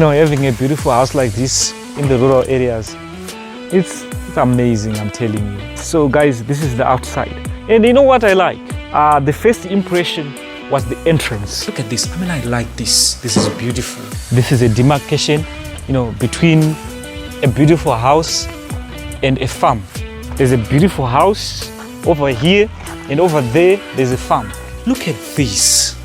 having a beautiful house like this in the rural areas, it's amazing, I'm telling you. So guys, this is the outside. And you know what I like? The first impression was the entrance. Look at this. I like this. This is beautiful. This is a demarcation, between a beautiful house and a farm. There's a beautiful house over here, and over there, there's a farm. Look at this.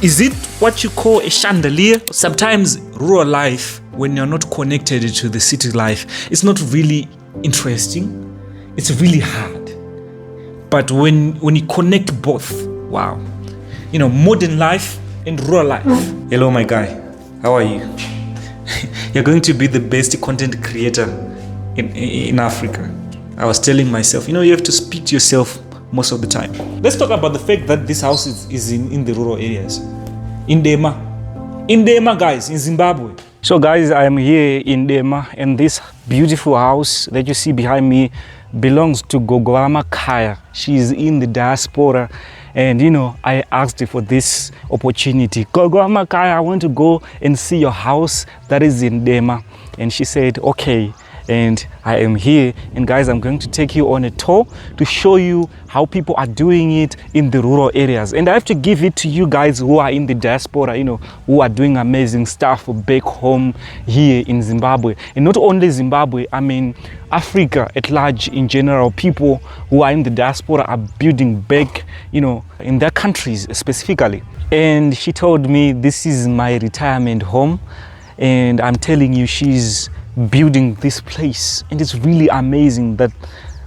Is it what you call a chandelier? Sometimes rural life, when you're not connected to the city life, it's not really interesting. It's really hard. But when you connect both, wow. Modern life and rural life. Hello, my guy. How are you? You're going to be the best content creator in Africa. I was telling myself, you have to speak to yourself most of the time. Let's talk about the fact that this house is in the rural areas. In Dema, guys, in Zimbabwe. So guys, I am here in Dema, and this beautiful house that you see behind me belongs to Gogo Makhaya. She is in the diaspora, and I asked her for this opportunity. Gogo Makhaya, I want to go and see your house that is in Dema. And she said, okay. And I am here, and guys, I'm going to take you on a tour to show you how people are doing it in the rural areas. And I have to give it to you guys who are in the diaspora, who are doing amazing stuff back home here in Zimbabwe. And not only Zimbabwe, Africa at large in general. People who are in the diaspora are building back, in their countries specifically. And she told me this is my retirement home, and I'm telling you, she's building this place, and it's really amazing that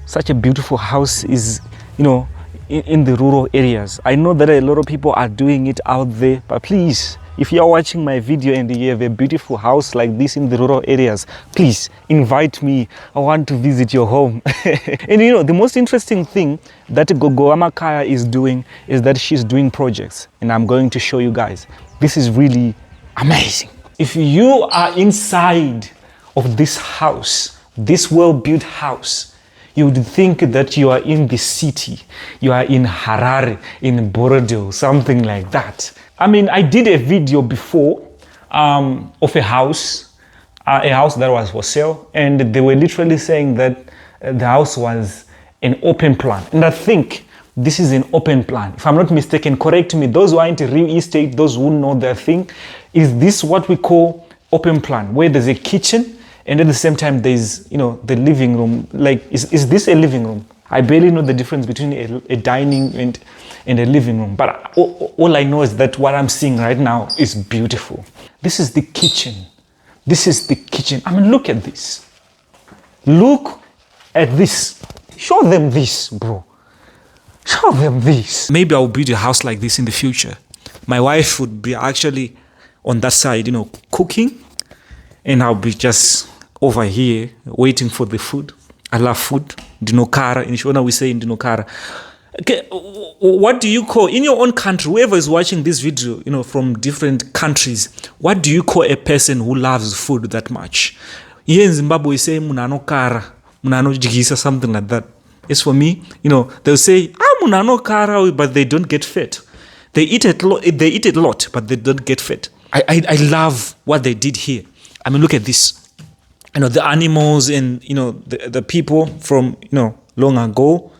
such a beautiful house is in the rural areas. I know that a lot of people are doing it out there, but please, if you're watching my video and you have a beautiful house like this in the rural areas, please invite me. I want to visit your home. And the most interesting thing that Gogo Makhaya is doing is that she's doing projects, and I'm going to show you guys. This is really amazing. If you are inside of this house, this well-built house, you would think that you are in the city. You are in Harare, in Borodeo, something like that. I did a video before of a house that was for sale, and they were literally saying that the house was an open plan. And I think this is an open plan. If I'm not mistaken, correct me. Those who are into real estate, those who know their thing, is this what we call open plan, where there's a kitchen, and at the same time, there's, the living room. Like, is this a living room? I barely know the difference between a dining and a living room. But all I know is that what I'm seeing right now is beautiful. This is the kitchen. This is the kitchen. Look at this. Look at this. Show them this, bro. Show them this. Maybe I'll build a house like this in the future. My wife would be actually on that side, cooking. And I'll be just over here waiting for the food. I love food. Dinokara. In Shona we say Dinokara. Okay, what do you call, in your own country, whoever is watching this video, from different countries, what do you call a person who loves food that much? Here in Zimbabwe we say munanokara, munanojigisa, something like that. As for me, they'll say, munanokara, but they don't get fat. They eat a lot, but they don't get fat. I love what they did here. Look at this. The animals and, the people from, long ago,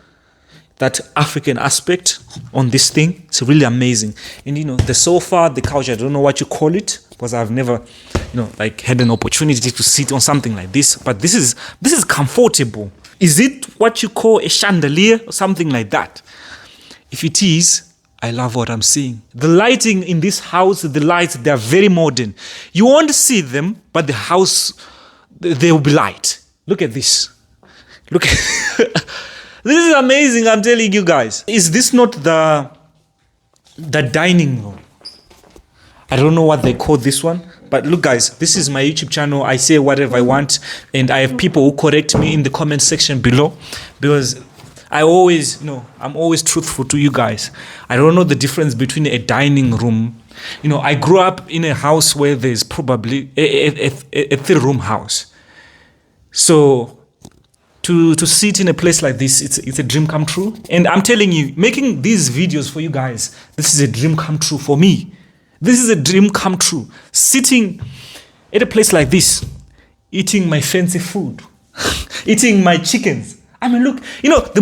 that African aspect on this thing, it's really amazing. And, the sofa, the couch, I don't know what you call it, because I've never, had an opportunity to sit on something like this. But this is comfortable. Is it what you call a chandelier or something like that? If it is, I love what I'm seeing. The lighting in this house, the lights, they're very modern. You won't see them, but the house, they will be light. Look at this. Look at this is amazing, I'm telling you guys. Is this not the dining room? I don't know what they call this one. But look guys, this is my YouTube channel. I say whatever I want, and I have people who correct me in the comment section below, because I'm always truthful to you guys. I don't know the difference between a dining room. I grew up in a house where there's probably a 3-room house. So to sit in a place like this, it's a dream come true. And I'm telling you, making these videos for you guys, this is a dream come true for me. This is a dream come true. Sitting at a place like this, eating my fancy food, eating my chickens. I mean, look, the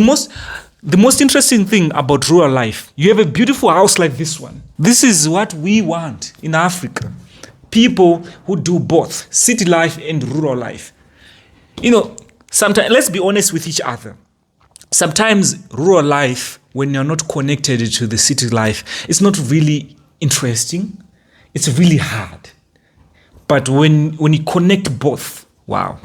most interesting thing about rural life, you have a beautiful house like this one. This is what we want in Africa. People who do both city life and rural life. Sometimes, let's be honest with each other. Sometimes rural life, when you're not connected to the city life, it's not really interesting. It's really hard. But when you connect both, wow.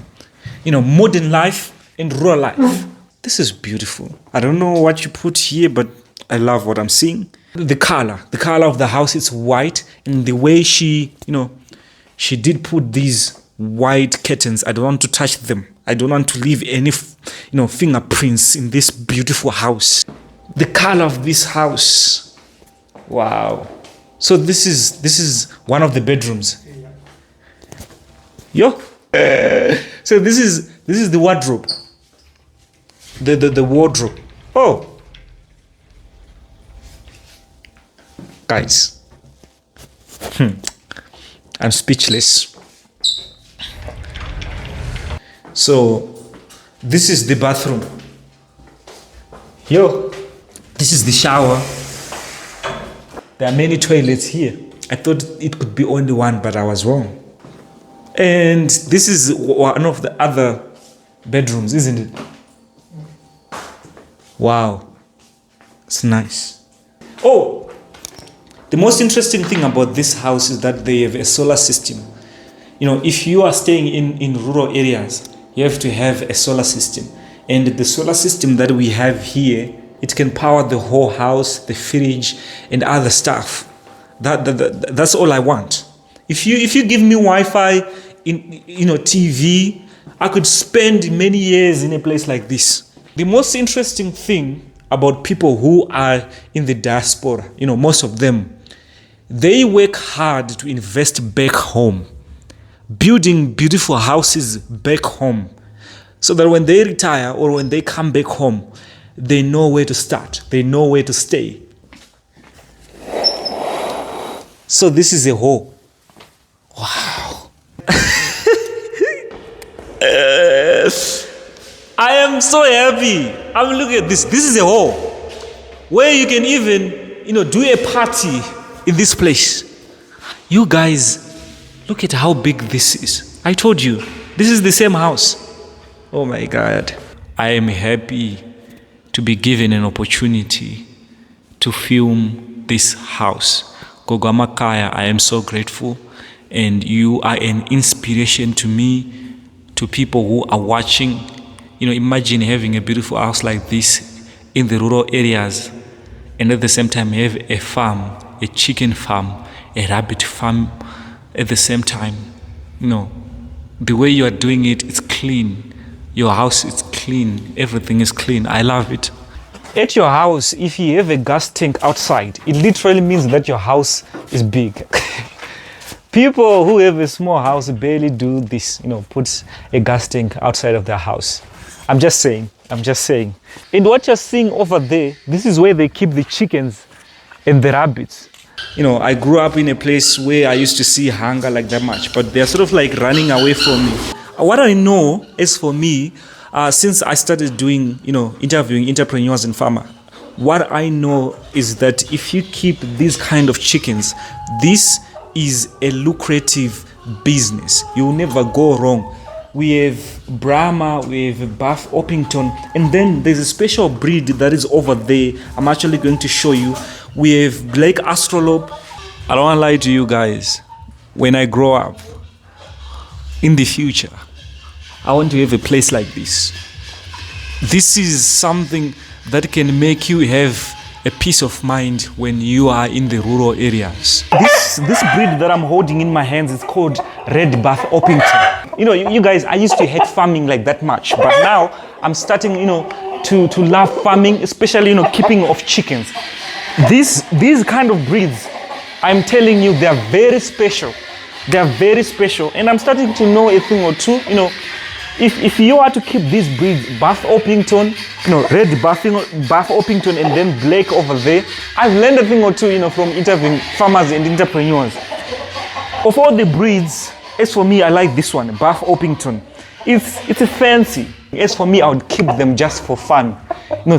Modern life and rural life. This is beautiful. I don't know what you put here, but I love what I'm seeing. The color of the house is white, and the way she did put these white curtains. I don't want to touch them. I don't want to leave any, fingerprints in this beautiful house. The color of this house. Wow. So this is one of the bedrooms. Yo. So this is the wardrobe. The wardrobe. Oh. Guys. I'm speechless. So this is the bathroom. Yo, this is the shower. There are many toilets here. I thought it could be only one, but I was wrong. And this is one of the other bedrooms, isn't it? Wow, it's nice. Oh, the most interesting thing about this house is that they have a solar system. If you are staying in rural areas, you have to have a solar system. And the solar system that we have here, it can power the whole house, the fridge, and other stuff. That's all I want. If you give me Wi-Fi, TV, I could spend many years in a place like this. The most interesting thing about people who are in the diaspora, most of them, they work hard to invest back home, building beautiful houses back home, so that when they retire or when they come back home, they know where to start, they know where to stay. So this is a hole. Wow. I am so happy. I mean, look at this. This is a hall where you can even, do a party in this place. You guys, look at how big this is. I told you, this is the same house. Oh my God. I am happy to be given an opportunity to film this house. Gogo Makhaya, I am so grateful. And you are an inspiration to me, to people who are watching. Imagine having a beautiful house like this in the rural areas, and at the same time have a farm, a chicken farm, a rabbit farm at the same time. The way you are doing it, it's clean. Your house is clean. Everything is clean. I love it. At your house, if you have a gas tank outside, it literally means that your house is big. People who have a small house barely do this, put a gas tank outside of their house. I'm just saying. And what you're seeing over there, this is where they keep the chickens and the rabbits. I grew up in a place where I used to see hunger like that much, but they're sort of like running away from me. What I know is, for me, since I started doing, interviewing entrepreneurs and farmers, what I know is that if you keep these kind of chickens, this is a lucrative business. You will never go wrong. We have Brahma, we have Buff Orpington, and then there's a special breed that is over there. I'm actually going to show you. We have Black Astrolabe. I don't want to lie to you guys. When I grow up, in the future, I want to have a place like this. This is something that can make you have a peace of mind when you are in the rural areas. This breed that I'm holding in my hands is called Red Buff Orpington. You guys, I used to hate farming like that much, but now I'm starting, to love farming, especially, keeping of chickens. These kind of breeds, I'm telling you, they are very special. They are very special, and I'm starting to know a thing or two. If you are to keep these breeds, Buff Orpington, Red Buff Orpington, and then Black over there, I've learned a thing or two, from interviewing farmers and entrepreneurs. Of all the breeds, As for me, I like this one, Buff Orpington. It's a fancy. As for me, I would keep them just for fun.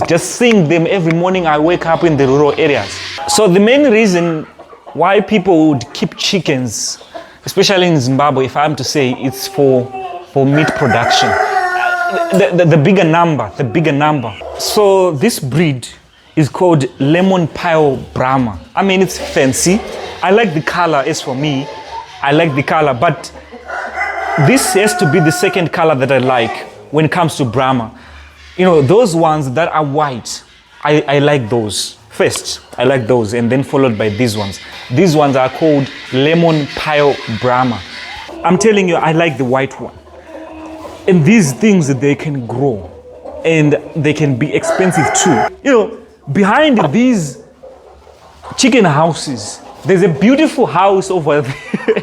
Just seeing them every morning I wake up in the rural areas. So the main reason why people would keep chickens, especially in Zimbabwe, if I'm to say, it's for meat production. The bigger number. So this breed is called Lemon Pile Brahma. I mean, it's fancy. I like the color. As for me, I like the color, but this has to be the second color that I like when it comes to Brahma. Those ones that are white, I like those. First, I like those, and then followed by these ones. These ones are called Lemon Pile Brahma. I'm telling you, I like the white one. And these things, they can grow, and they can be expensive too. Behind these chicken houses, there's a beautiful house over there.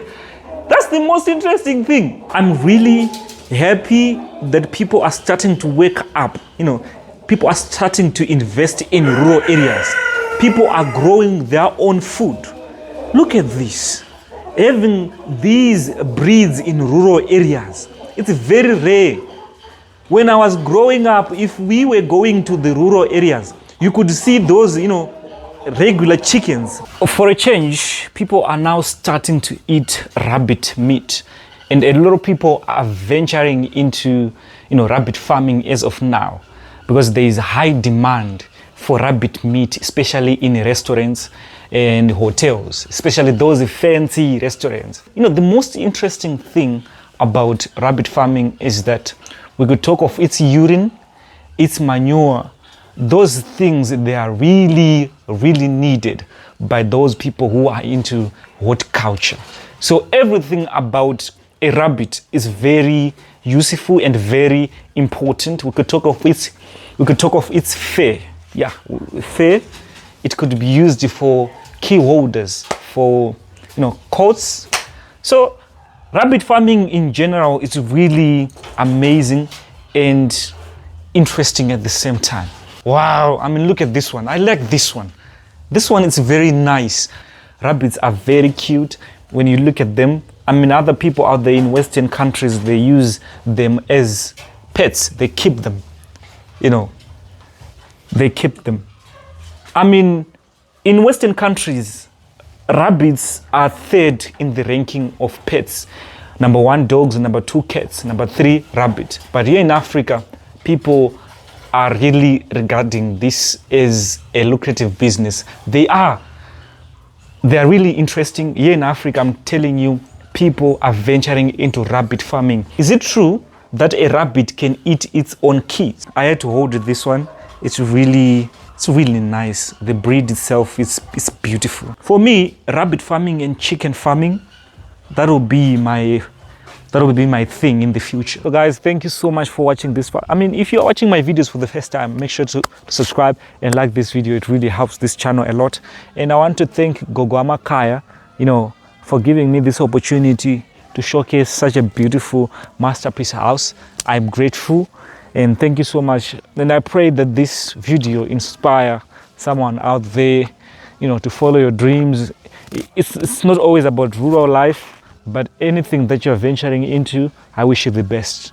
That's the most interesting thing. I'm really happy that people are starting to wake up. People are starting to invest in rural areas. People are growing their own food. Look at this. Having these breeds in rural areas, it's very rare. When I was growing up, if we were going to the rural areas, you could see those, regular chickens. For a change, people are now starting to eat rabbit meat. And a lot of people are venturing into, rabbit farming as of now, because there is high demand for rabbit meat, especially in restaurants and hotels, especially those fancy restaurants. The most interesting thing about rabbit farming is that we could talk of its urine, its manure. Those things, they are really, really needed by those people who are into horticulture. So everything about a rabbit is very useful and very important. We could talk of its fur. Yeah, fur. It could be used for key holders, for coats. So rabbit farming in general is really amazing and interesting at the same time. Wow, I mean, look at this one. I like this one. This one is very nice. Rabbits are very cute when you look at them. I mean, other people out there in Western countries, they use them as pets. They keep them, They keep them. I mean, in Western countries, rabbits are third in the ranking of pets. Number 1, dogs. Number 2, cats. Number 3, rabbit. But here in Africa, people are really regarding this as a lucrative business. They are really interesting. Here in Africa, I'm telling you, people are venturing into rabbit farming. Is it true that a rabbit can eat its own kids? I had to hold this one. It's really nice. The breed itself is beautiful. For me, rabbit farming and chicken farming, that will be my thing in the future. So guys, thank you so much for watching this part. I mean, if you're watching my videos for the first time, make sure to subscribe and like this video. It really helps this channel a lot. And I want to thank Gogo Makhaya, for giving me this opportunity to showcase such a beautiful masterpiece house. I'm grateful and thank you so much. And I pray that this video inspire someone out there, to follow your dreams. It's not always about rural life, but anything that you're venturing into, I wish you the best.